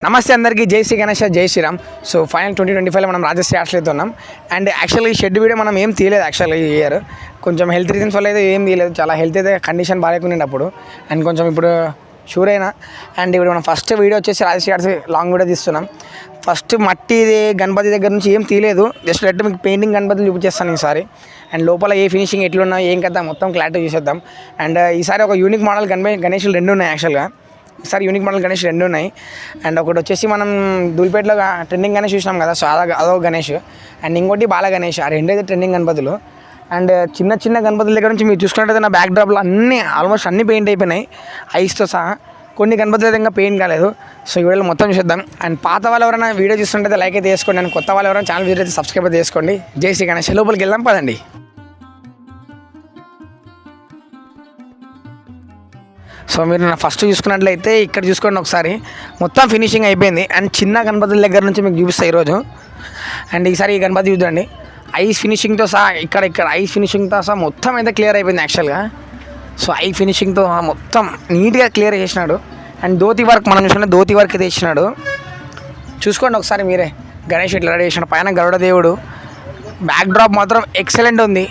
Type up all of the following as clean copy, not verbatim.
నమస్తే అందరికీ జై శ్రీ గణేష్ జై శ్రీరామ్. సో ఫైనల్ 2025లో మనం రాజశ్రీ ఆర్ట్స్లో ఉన్నాం. అండ్ యాక్చువల్లీ ఈ షెడ్ వీడియో మనం ఏం తీయలేదు. యాక్చువల్లీ ఈ ఇయర్ కొంచెం హెల్త్ రీజన్స్ వల్ల అయితే ఏం తీయలేదు. చాలా హెల్త్ అయితే కండిషన్ బాగాలేకుండా అప్పుడు అండ్ కొంచెం ఇప్పుడు షూర్ అయినా. అండ్ ఇప్పుడు మనం ఫస్ట్ వీడియో వచ్చేసి రాజశ్రీ ఆర్ట్స్ లాంగ్ వీడియో తీస్తున్నాం. ఫస్ట్ మట్టి గణపతి దగ్గర నుంచి ఏం తీయలేదు. జస్ట్ లెట్ మీకు పెయింటింగ్ గణపతిని చూపించేస్తాను ఈసారి. అండ్ లోపల ఏ ఫినిషింగ్ ఎట్లున్నా ఏం కదా మొత్తం క్లారిటీ చూసేద్దాం. అండ్ ఈసారి ఒక యూనిక్ మోడల్ గణేషులు రెండు ఉన్నాయి. యాక్చువల్గా ఈసారి యూనిక్ మోడల్ గణేష్ రెండు ఉన్నాయి. అండ్ ఒకటి వచ్చేసి మనం ధూళిపేటలో ట్రెండింగ్ గణేష్ చూసినాం కదా, సో అదో గణేష్. అండ్ ఇంకోటి బాల గణేష్. ఆ రెండైతే ట్రెండింగ్ గణపతులు. అండ్ చిన్న చిన్న గణపతుల దగ్గర నుంచి మీరు చూసుకున్నట్టయితే నా బ్యాక్ డ్రాప్లో ఆల్మోస్ట్ అన్నీ పెయింట్ అయిపోయినాయి ఐస్తో సహా. కొన్ని గణపతులు అయితే ఇంకా పెయింట్ కాలేదు. సో ఈ వీడియోలో మొత్తం చూసేద్దాం. అండ్ పాత వాళ్ళు ఎవరైనా వీడియో చూస్తుంటే లైక్ అయితే చేసుకోండి. అండ్ కొత్త వాళ్ళు ఎవరైనా ఛానల్ విజిట్ అయితే సబ్స్క్రైబ్ అయితే చేసుకోండి. జై శ్రీ గణేష్. లోపలికి వెళ్దాం పదండి. సో మీరు నా ఫస్ట్ చూసుకున్నట్లయితే ఇక్కడ చూసుకోండి ఒకసారి, మొత్తం ఫినిషింగ్ అయిపోయింది. అండ్ చిన్న గణపతుల దగ్గర నుంచి మీకు చూపిస్తాయి ఈరోజు. అండ్ ఈసారి ఈ గణపతి చూద్దండి, ఐస్ ఫినిషింగ్తో సహా ఇక్కడ ఐస్ ఫినిషింగ్తో సహా మొత్తం అయితే క్లియర్ అయిపోయింది యాక్చువల్గా. సో ఐ ఫినిషింగ్తో మొత్తం నీట్గా క్లియర్ చేసినాడు. అండ్ ధోతి వర్క్ మనం చూసుకుంటే ధోతి వర్క్ అయితే ఇచ్చినాడు. చూసుకోండి ఒకసారి మీరే గణేష్ ఇట్లా రెడీ చేసినాడు. పైన గరుడ దేవుడు. బ్యాక్ డ్రాప్ మాత్రం ఎక్సలెంట్ ఉంది.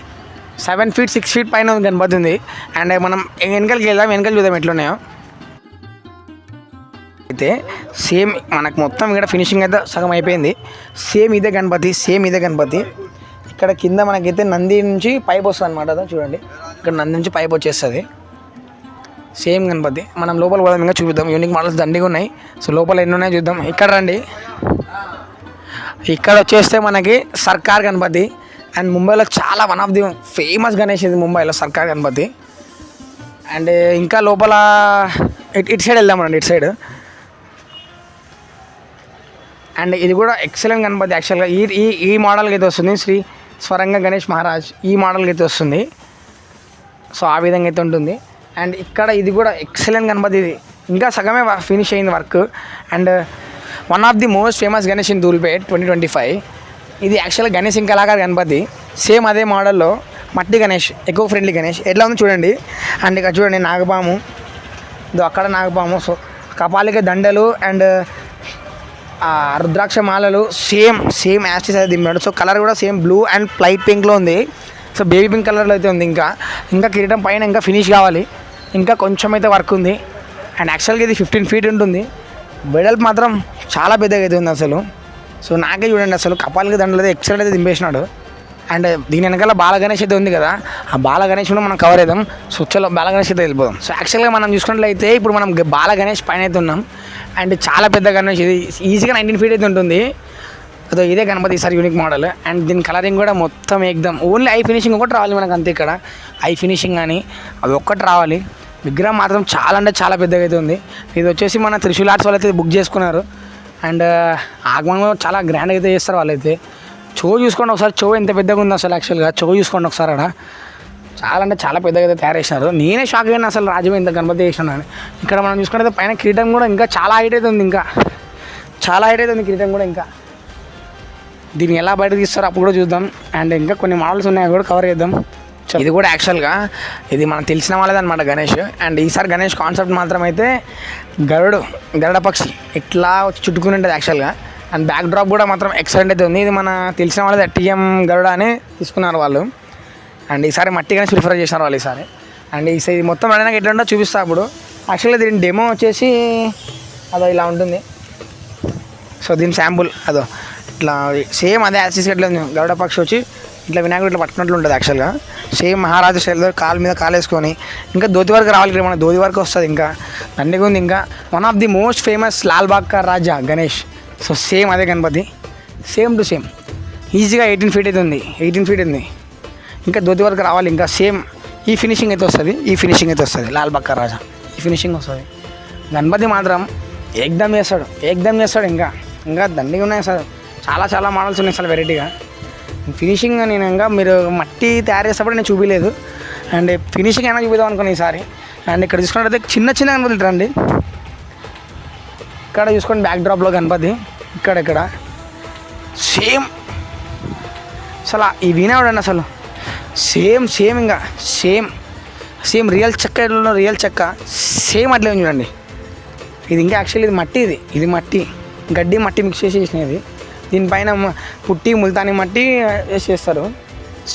7 feet 6 feet పైన గణపతి ఉంది. అండ్ మనం వెనకలికి వెళ్దాం, వెనకలు చూద్దాం ఎట్లున్నాయో. అయితే సేమ్ మనకు మొత్తం ఇక్కడ ఫినిషింగ్ అయితే సగం అయిపోయింది. సేమ్ ఇదే గణపతి. ఇక్కడ కింద మనకైతే నంది నుంచి పైప్ వస్తుంది అనమాట. చూడండి ఇక్కడ నంది నుంచి పైప్ వచ్చేస్తుంది. సేమ్ గణపతి. మనం లోపల కూడా ఇంకా చూపిద్దాం. యూనిక్ మోడల్స్ దండిగా ఉన్నాయి. సో లోపల ఎన్ని ఉన్నాయో చూద్దాం. ఇక్కడ రండి. ఇక్కడ వచ్చేస్తే మనకి సర్కార్ గణపతి. అండ్ ముంబైలో చాలా one of the famous Ganesh ఇది ముంబైలో, సర్కార్ గణపతి. అండ్ ఇంకా లోపల ఇటు సైడ్ వెళ్దామండి, ఇటు సైడ్. అండ్ ఇది కూడా ఎక్సలెంట్ గణపతి యాక్చువల్గా. ఈ మోడల్కి అయితే వస్తుంది, శ్రీ స్వరంగ గణేష్ మహారాజ్ ఈ మోడల్కి అయితే వస్తుంది. సో ఆ విధంగా అయితే ఉంటుంది. అండ్ ఇక్కడ ఇది కూడా ఎక్సలెంట్ గణపతి. ఇది ఇంకా సగమే ఫినిష్ అయింది work. And one of the most famous Ganesh in Dhoolpet 2025. ఇది యాక్చువల్గా గణేష్ కళాకారు గణపతి. సేమ్ అదే మోడల్లో మట్టి గణేష్, ఎకో ఫ్రెండ్లీ గణేష్. ఎట్లా ఉంది చూడండి. అండ్ ఇక్కడ చూడండి నాగపాము, ఇది అక్కడ నాగపాము. సో కపాలిక దండలు అండ్ రుద్రాక్ష మాలలు సేమ్ యాస్టిస్ అయితే దింపాడు. సో కలర్ కూడా సేమ్ బ్లూ అండ్ లైట్ పింక్లో ఉంది. సో బేబీ పింక్ కలర్లో అయితే ఉంది. ఇంకా కిరీటం పైన ఇంకా ఫినిష్ కావాలి. ఇంకా కొంచెం అయితే వర్క్ ఉంది. అండ్ యాక్చువల్గా ఇది 15 feet ఉంటుంది. వెడల్పు మాత్రం చాలా పెద్దగా అయితే ఉంది అసలు. సో నాకే చూడండి అసలు కపాలికి దండలు అయితే ఎక్సలెంట్ అయితే దింపేసినాడు. అండ్ దీని వెనకాల బాల గణేష్ అయితే ఉంది కదా, ఆ బాల గణేష్ కూడా మనం కవర్ చేద్దాం. సో చలో బాల గణేష్ అయితే వెళ్ళిపోదాం. సో యాక్చువల్గా మనం చూసుకున్నట్లయితే ఇప్పుడు మనం బాల గణేష్ పైన అయితే ఉన్నాం. అండ్ చాలా పెద్ద గణేష్. ఇది ఈజీగా 19 feet అయితే ఉంటుంది. అదో ఇదే గణపతి ఈసారి యూనిక్ మోడల్. అండ్ దీని కలరింగ్ కూడా మొత్తం ఎగ్దమ్. ఓన్లీ ఐ ఫినిషింగ్ ఒకటి రావాలి మనకు అంతే. ఇక్కడ ఐ ఫినిషింగ్ కానీ అది ఒక్కటి రావాలి. విగ్రహం మాత్రం చాలా అంటే చాలా పెద్దగా అయితే ఉంది. ఇది వచ్చేసి మన త్రిశూల్ ఆర్ట్స్ వాళ్ళు అయితే బుక్ చేసుకున్నారు. అండ్ ఆగమనం చాలా గ్రాండ్గా అయితే చేస్తారు వాళ్ళైతే. చో చూసుకోండి ఒకసారి, చో ఎంత పెద్దగా ఉంది అసలు. యాక్చువల్గా చో చూసుకోండి ఒకసారి. అక్కడ చాలా అంటే చాలా పెద్దగా అయితే తయారు చేసినారు. నేనే షాక్ అయినా అసలు రాజమే ఇంత గణపతి చేసినాను అని. ఇక్కడ మనం చూసుకుంటే పైన కిరీటం కూడా ఇంకా చాలా హైట్ అయితే ఉంది. ఇంకా చాలా హైట్ అయితే ఉంది కిరీటం కూడా. ఇంకా దీన్ని ఎలా బయట తీస్తారో అప్పుడు కూడా చూద్దాం. అండ్ ఇంకా కొన్ని మోడల్స్ ఉన్నాయి, కూడా కవర్ చేద్దాం. ఇది కూడా యాక్చువల్గా ఇది మనకు తెలిసిన వాళ్ళది అనమాట గణేష్. అండ్ ఈసారి గణేష్ కాన్సెప్ట్ మాత్రం అయితే గరుడ పక్షి ఇట్లా చుట్టుకుని ఉంటుంది యాక్చువల్గా. అండ్ బ్యాక్ డ్రాప్ కూడా మాత్రం ఎక్సలెంట్ అయితే ఉంది. ఇది మన తెలిసిన వాళ్ళది టీఎం గరుడ అని తీసుకున్నారు వాళ్ళు. అండ్ ఈసారి మట్టి గణేష్ ప్రిఫర్ చేసినారు వాళ్ళు ఈసారి. అండ్ ఈసారి మొత్తం అడిగినాక ఎట్లా ఉంటుందో చూపిస్తా అప్పుడు. యాక్చువల్గా దీని డెమో వచ్చేసి అదో ఇలా ఉంటుంది. సో దీని శాంపుల్ అదో ఇట్లా సేమ్ అదే యాక్సిస్ ఎట్లా ఉంది. గరుడ పక్షి వచ్చి ఇట్లా వినాయకుడు ఇట్లా పట్టుకున్నట్లు ఉంటుంది యాక్చువల్గా. సేమ్ మహారాజు స్టైల్లో కాలు మీద కాలు వేసుకొని. ఇంకా ధోతి వరకు రావాలి, ఇక్కడ మన ధోతి వరకు వస్తుంది. ఇంకా దండిగా ఉంది. ఇంకా one of the most famous Lalbagh కా రాజా గణేష్. సో సేమ్ అదే గణపతి, సేమ్ టు సేమ్. ఈజీగా 18 feet అయితే ఉంది. 18 feet ఉంది. ఇంకా ధోతి వరకు రావాలి. ఇంకా సేమ్ ఈ ఫినిషింగ్ అయితే వస్తుంది. లాల్బాగ్ కా రాజా ఈ ఫినిషింగ్ వస్తుంది. గణపతి మాత్రం ఏకదమ్ చేస్తాడు. ఇంకా దండిగా ఉన్నాయి సార్. చాలా మోడల్స్ ఉన్నాయి అసలు వెరైటీగా. ఫినిషింగ్ నేను ఇంకా మీరు మట్టి తయారు చేసేటప్పుడు నేను చూపించలేదు. అండ్ ఫినిషింగ్ అయినా చూపిద్దాం అనుకున్నాను ఈసారి. అండ్ ఇక్కడ చూసుకున్నట్టయితే చిన్న గణపతి రండి. ఇక్కడ చూసుకోండి బ్యాక్ డ్రాప్లో గణపతి. ఇక్కడ సేమ్ అసలు ఈ వినాయకుడు అసలు సేమ్ ఇంకా సేమ్ రియల్ చెక్క సేమ్ అట్లే చూడండి. ఇది ఇంకా యాక్చువల్లీ ఇది మట్టి, ఇది మట్టి, గడ్డి మట్టి మిక్స్ చేసి చేసినది. దీనిపైన పుట్టి ముల్తాని మట్టి వేసి చేస్తారు.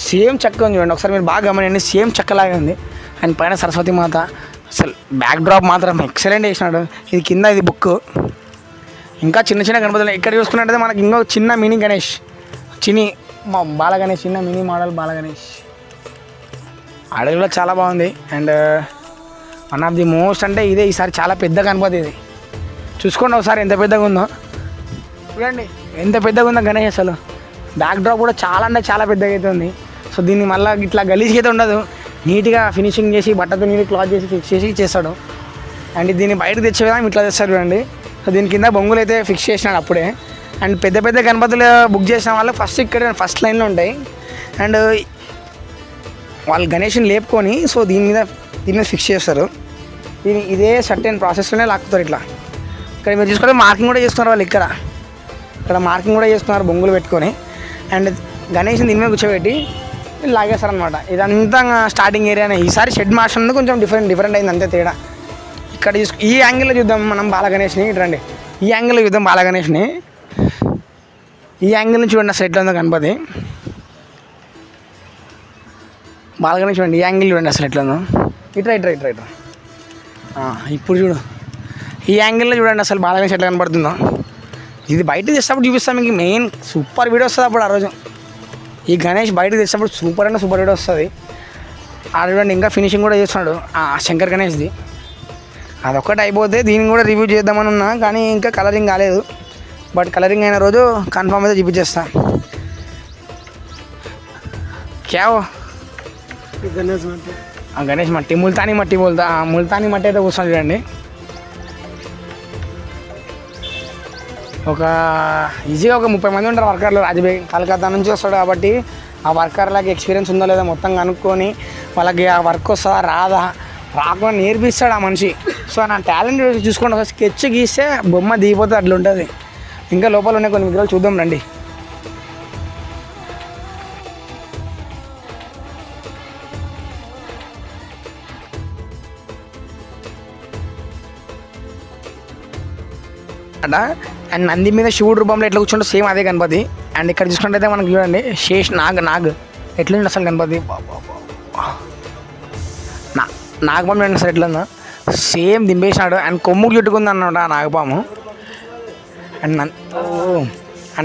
సేమ్ చెక్క ఉంది చూడండి ఒకసారి మీరు బాగా గమనించండి, సేమ్ చెక్కలాగే ఉంది. అండ్ పైన సరస్వతి మాత, అసలు బ్యాక్ డ్రాప్ మాత్రం ఎక్సలెంట్ వేసినాడు. ఇది కింద ఇది బుక్. ఇంకా చిన్న చిన్న గణపతులు ఇక్కడ చూసుకున్నట్టయితే మనకి ఇంకో చిన్న మినీ గణేష్, బాల గణేష్, చిన్న మినీ మోడల్ బాల గణేష్. ఆడది కూడా చాలా బాగుంది. And one of the most అంటే ఇదే ఈసారి చాలా పెద్ద గణపతి. ఇది చూసుకోండి ఒకసారి ఎంత పెద్దగా ఉందో, చూడండి ఎంత పెద్దగా ఉందో గణేష్. అసలు బ్యాక్ డ్రాప్ కూడా చాలా అంటే చాలా పెద్దగా అయితే ఉంది. సో దీన్ని మళ్ళీ ఇట్లా గలీజ్గా అయితే ఉండదు, నీట్గా ఫినిషింగ్ చేసి బట్టతో నీట్ క్లాత్ చేసి ఫిక్స్ చేసి చేస్తాడు. అండ్ దీన్ని బయటకు తెచ్చే విధానం ఇట్లా తెస్తారు చూడండి. సో దీని కింద బొంగులు అయితే ఫిక్స్ చేసినాడు అప్పుడే. అండ్ పెద్ద పెద్ద గణపతులు బుక్ చేసిన వాళ్ళు ఫస్ట్ లైన్లో ఉంటాయి. అండ్ వాళ్ళు గణేష్ని లేపుకొని సో దీని మీద ఫిక్స్ చేస్తారు. ఇదే సర్టెన్ ప్రాసెస్లోనే లాక్కుతారు. ఇట్లా ఇక్కడ మీరు చూసుకుంటే మార్కింగ్ కూడా చేస్తున్నారు వాళ్ళు. ఇక్కడ మార్కింగ్ కూడా చేస్తున్నారు బొంగులు పెట్టుకొని. అండ్ గణేష్ని దీని మీద కూర్చోబెట్టి లాగేస్తారనమాట. ఇదంతా స్టార్టింగ్ ఏరియానే. ఈసారి షెడ్ మార్చడం కొంచెం డిఫరెంట్ అయింది అంతే తేడా. ఇక్కడ ఈ యాంగిల్లో చూద్దాం మనం బాల గణేష్ని. ఇట్రండి, ఈ యాంగిల్లో చూద్దాం బాల గణేష్ని. ఈ యాంగిల్ నుంచి చూడండి అసలు ఎట్లా ఉందో గణపతి. బాల గణేష్ చూడండి, ఈ యాంగిల్ చూడండి అసలు ఎట్లా ఉందో. ఇట్రా ఇప్పుడు చూడు, ఈ యాంగిల్లో చూడండి అసలు బాల గణేష్ ఎట్లా కనపడుతుందో. ఇది బయటకు తెచ్చినప్పుడు చూపిస్తాం మీకు. మెయిన్ సూపర్ వీడియో వస్తుంది అప్పుడు. ఆ రోజు ఈ గణేష్ బయటకు తెచ్చినప్పుడు సూపర్ వీడియో వస్తుంది. ఆ చూడండి ఇంకా ఫినిషింగ్ కూడా చేస్తున్నాడు శంకర్ గణేష్ది. అదొక్కటి అయిపోతే దీన్ని కూడా రివ్యూ చేద్దామని ఉన్నా, కానీ ఇంకా కలరింగ్ కాలేదు. బట్ కలరింగ్ అయిన రోజు కన్ఫామ్ అయితే చూపించేస్తా. క్యావ్ గణేష్ మట్టి, ముల్తానీ మట్టి అయితే కూర్చొని చూడండి. ఈజీగా ఒక 30 మంది ఉంటారు వర్కర్లు. రాజబేగ్ కలకత్తా నుంచి వస్తాడు కాబట్టి ఆ వర్కర్లకి ఎక్స్పీరియన్స్ ఉందో లేదో మొత్తం కనుక్కొని వాళ్ళకి ఆ వర్క్ వస్తుందా రాదా రాకుండా నేర్పిస్తాడు ఆ మనిషి. సో నా టాలెంట్ చూసుకోండి. ఒక స్కెచ్ గీస్తే బొమ్మ దిగిపోతే అట్లా ఉంటుంది. ఇంకా లోపల ఉన్నాయి కొన్ని విగ్రహాలు చూద్దాం రండి. అండ్ నంది మీద శివుడు రూపంలో ఎట్లా కూర్చుంటే సేమ్ అదే గణపతి. అండ్ ఇక్కడ చూసుకుంటే మనకి చూడండి శేష్ నాగ్ ఎట్లుంది అసలు గణపతి. నాగపాము చూడండి అసలు ఎట్లుందో సేమ్ దింపేసినాడు. అండ్ కొమ్ముకు చుట్టుకుంది అన్నమాట ఆ నాగపాము. అండ్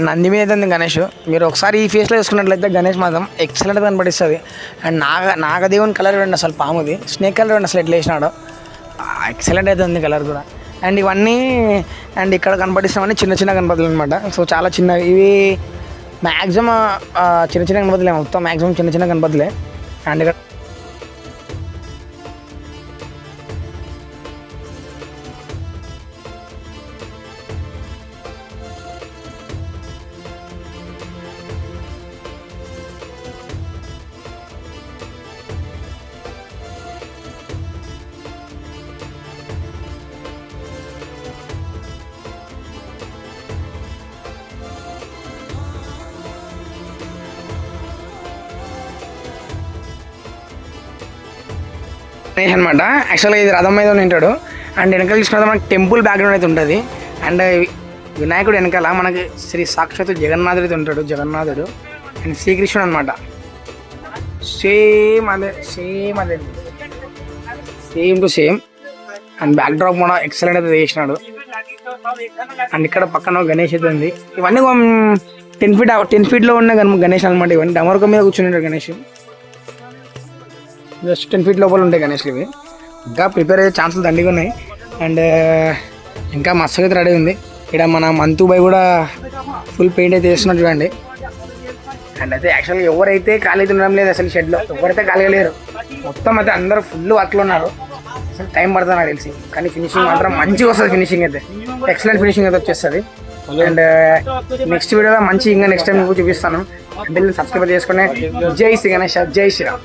నంది మీద అయితే గణేష్. మీరు ఒకసారి ఈ ఫేస్లో చూసుకున్నట్లయితే గణేష్ మాత్రం ఎక్సలెంట్గా కనపడిస్తుంది. అండ్ నాగదేవుని కలర్ చూడండి అసలు, పాముది స్నేక్ కలర్ చూడండి అసలు ఎట్లా వేసినాడో. ఎక్సలెంట్ అయితే ఉంది కలర్ కూడా. అండ్ ఇవన్నీ అండ్ ఇక్కడ కనపడిస్తామని చిన్న గణపతులు అనమాట. సో చాలా చిన్నవి ఇవి. మ్యాక్సిమం చిన్న గణపతులే, మొత్తం మ్యాక్సిమం చిన్న గణపతులే. అండ్ ఇక్కడ గణేష్ అనమాట. యాక్చువల్గా ఇది రథం మీద ఉంటాడు. అండ్ వెనకాల చూసుకుంటే మనకి టెంపుల్ బ్యాక్గ్రౌండ్ అయితే ఉంటుంది. అండ్ వినాయకుడు వెనకాల మనకి శ్రీ సాక్షాత్ జగన్నాథుడు అయితే ఉంటాడు, జగన్నాథుడు. అండ్ శ్రీకృష్ణుడు అనమాట. Same to same. And back drop కూడా ఎక్సలెంట్ అయితే చేసినాడు. అండ్ ఇక్కడ పక్కన గణేష్ అయితే ఉంది. ఇవన్నీ 10 ఫీట్లో ఉన్న గణేష్ అనమాట. ఇవన్నీ డమరుకం మీద కూర్చుని గణేష్. జస్ట్ 10 ఫీట్ లోపల ఉంటాయి గణేష్లు ఇవి. ఇంకా ప్రిపేర్ అయ్యే ఛాన్సులు దండిగా ఉన్నాయి. అండ్ ఇంకా మస్తు అయితే రెడీ ఉంది. ఇక్కడ మన మంతుబాయ్ కూడా ఫుల్ పెయింట్ అయితే చేస్తున్నారు చూడండి. అండ్ అయితే యాక్చువల్గా ఎవరైతే ఖాళీ ఉండడం లేదు అసలు షెడ్లో, ఎవరైతే ఖాళీగా లేరు. మొత్తం అయితే అందరూ ఫుల్ వర్క్లో ఉన్నారు. అసలు టైం పడుతుంది నాకు తెలిసి, కానీ ఫినిషింగ్ మాత్రం మంచిగా వస్తుంది. ఫినిషింగ్ అయితే ఎక్సలెంట్ ఫినిషింగ్ అయితే వచ్చేస్తుంది. అండ్ నెక్స్ట్ వీడియోలో మంచి ఇంకా నెక్స్ట్ టైం మీకు చూపిస్తాను. అంటే సబ్స్క్రైబ్ చేసుకునే. జై శ్రీ గణేష్, జై శ్రీరామ్.